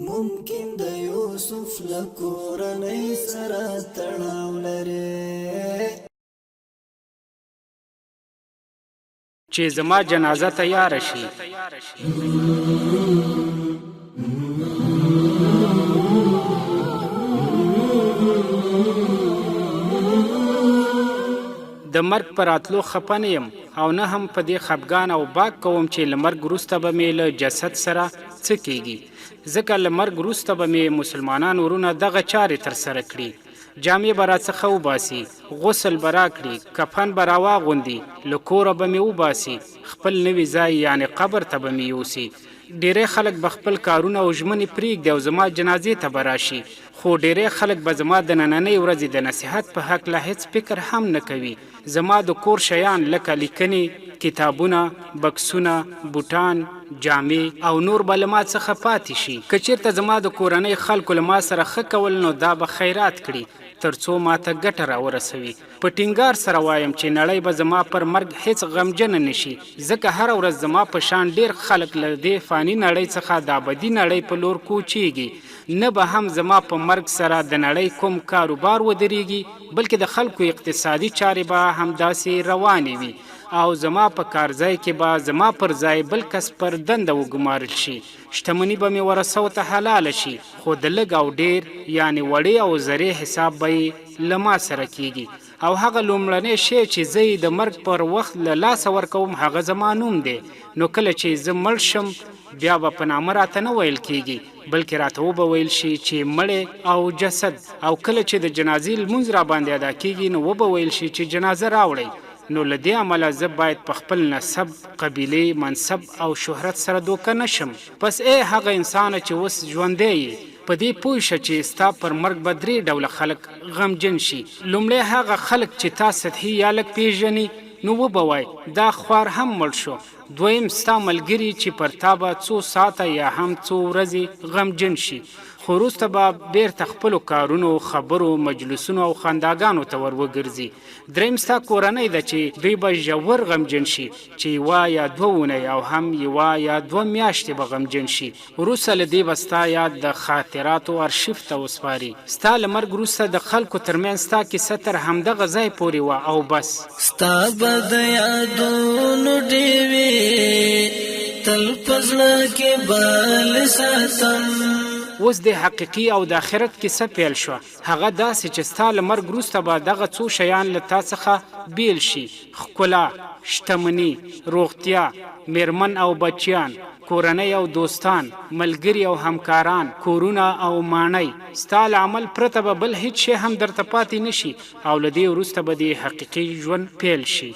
ممکن د یوسف له کورنۍ سره تړاو لري چې زما جنازه تیار شي. د مرګ پر راتلو خپه نه یم او نه هم په دې خفګان او باک کوم چې له مرګ وروسته به مې له جسد سره څه کیږي، ځکه له مرګ وروسته به مې مسلمانان ورونه دغه چارې ترسره کړي. جامې به راڅخه وباسي، غسل به راکړي، کفن به راواغوندي، له کوره به مې وباسي، خپل نوي ځای یعنې قبر ته به مې یوسي. ډیری خلک به خپل کارونه او ژمنې پرېږدي او زما جنازې ته به راشي، خو ډیری خلک به زما د نننۍ ورځې د نصیحت په هکله هیڅ فکر هم نه کوي. زما د کور شیان لکه لیکنې، کتابونه، بکسونه، بوټان، جامې او نور به له ما څخه پاتې شي. که چېرته زما د کورنۍ خلکو له ما سره ښه کول نو دا به خیرات کړي تر څو ما ته ګټه راورسوي. په ټینګار سره وایم چې نړۍ به زما پر مرګ هیڅ غمجنه نشي، ځکه هره ورځ زما په شان ډیر خلک له دې فاني نړۍ څخه د ابدي نړۍ په لور کوچیږي. نه به هم زما په مرګ سره د نړۍ کوم کاروبار ودرېږي، بلکې د خلکو اقتصادي چارې به همداسې روانې وي او زما په کارځای کې به زما پر ځای بل کس پر دنده وګمارل شي. شتمني به مې ورثو ته حلاله شي، خو د لږ او ډیر یعنې وړې او زرې حساب به یې له ما سره کیږي او هغه لومړنی شی چې زه یې د مرګ پر وخت له لاسه ورکوم هغه زما نوم دی. نو کله چې زه مړ شم بیا به په نامه راته نه ویل کیږي، بلکې راته وبه ویل شي چې مړی او جسد. او کله چې د جنازې لمونځ را باندې ادا کیږي نو وبه ویل شي چې جنازه راوړئ. نو له دې عمله زه باید په خپل نسب، قبیلې، منصب او شهرت سره دوکه نشم. پس ای هغه انسانه چې اوس ژوندی یې، په دې پوه شه چې ستا پر مرګ به 3 ډوله خلک غمجن شي. لومړی هغه خلک چې تا سطحي یا لږ پیژني نو وبه وای دا خوار هم مړ شو. دویم ستا ملګري چې پر تا به څو ساعته یا هم څو ورځې غمجن شي، خو وروسته به بیرته خپلو کارونو، خبرو، مجلسونو او خنداګانو ته ور وګرځي. دریم ستا کورنۍ ده چې دوی به ژور غمجن شي چې 1 یا 2 اونۍ او هم 1 یا 2 میاشتې به غمجن شي. وروسته له دې به ستا یاد د خاطراتو ارشیف ته وسپاري. ستا له مرګ وروسته د خلکو ترمنځ ستا کیسه تر همدغه ځای پورې وه او بس. ستا به د یادونو ډېوې تل په زړه کې بل ساتم. اوس د حقیقي او د آخرت کیسه پیل شوه. هغه داسې چې ستا له مرګ وروسته به دغه څو شیان له تا څخه بیل شي: ښکلا، شتمني، روغتیا، میرمن او بچیان، کورنۍ او دوستان، ملګري او همکاران، کورونه او ماڼۍ. ستا له عمل پرته به بل هیڅ شی هم درته پاتې نشي او له دې وروسته به د حقیقي ژوند پیل شي.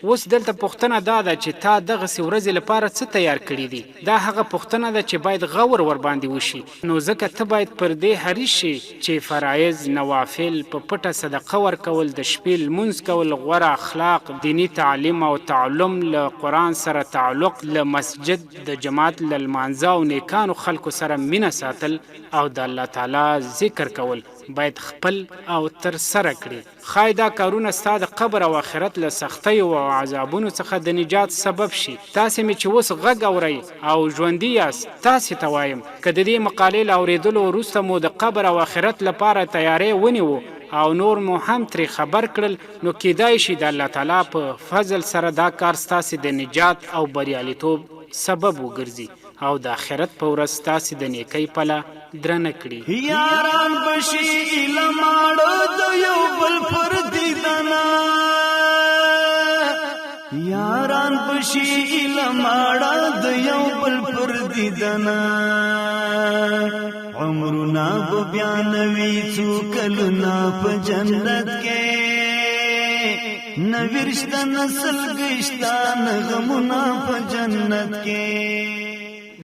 اوس دلته پوښتنه دا ده چې تا دغسې ورځې لپاره څه تیار کړي دي؟ دا هغه پوښتنه ده چې باید غور ورباندې وشي. نو ځکه ته باید پر دې حریص شي چې فرایض، نوافل، په پټه صدقه ورکول، د شپې لمونځ کول، غوره اخلاق، دینی تعلیم او تعلم، له قرآن سره تعلق، له مسجد د جماعت له لمانځه او نیکانو خلکو سره مینه ساتل او د الله تعالی ذکر کول باید خپل او تر سره کړي. ښایي دا کارونه ستا د قبر او آخرت له سختیو او عذابونو څخه د نجات سبب شي. تاسې مې چې اوس غږ اورئ او ژوندي یاست، تاسې ته وایم که د دې مقالې له اورېدلو وروسته مو د قبر او آخرت لپاره تیاری ونیو او نور مو هم ترې خبر کړل، نو کیدای شي د الله تعالی په فضل سره دا کار ستاسې د نجات او بریالیتوب سبب وګرځي او د آخرت په ورځ ستاسې د نیکۍ پله درنه کړي. یاران بشي لماړو د یو بل پر دیدنا، یاران بشي لماړو د یو بل پر دیدنا، عمرنا به بیا نوي څو کلونه په جنت کې، نوي رشته نسل گشتا نغمنا په جنت کې.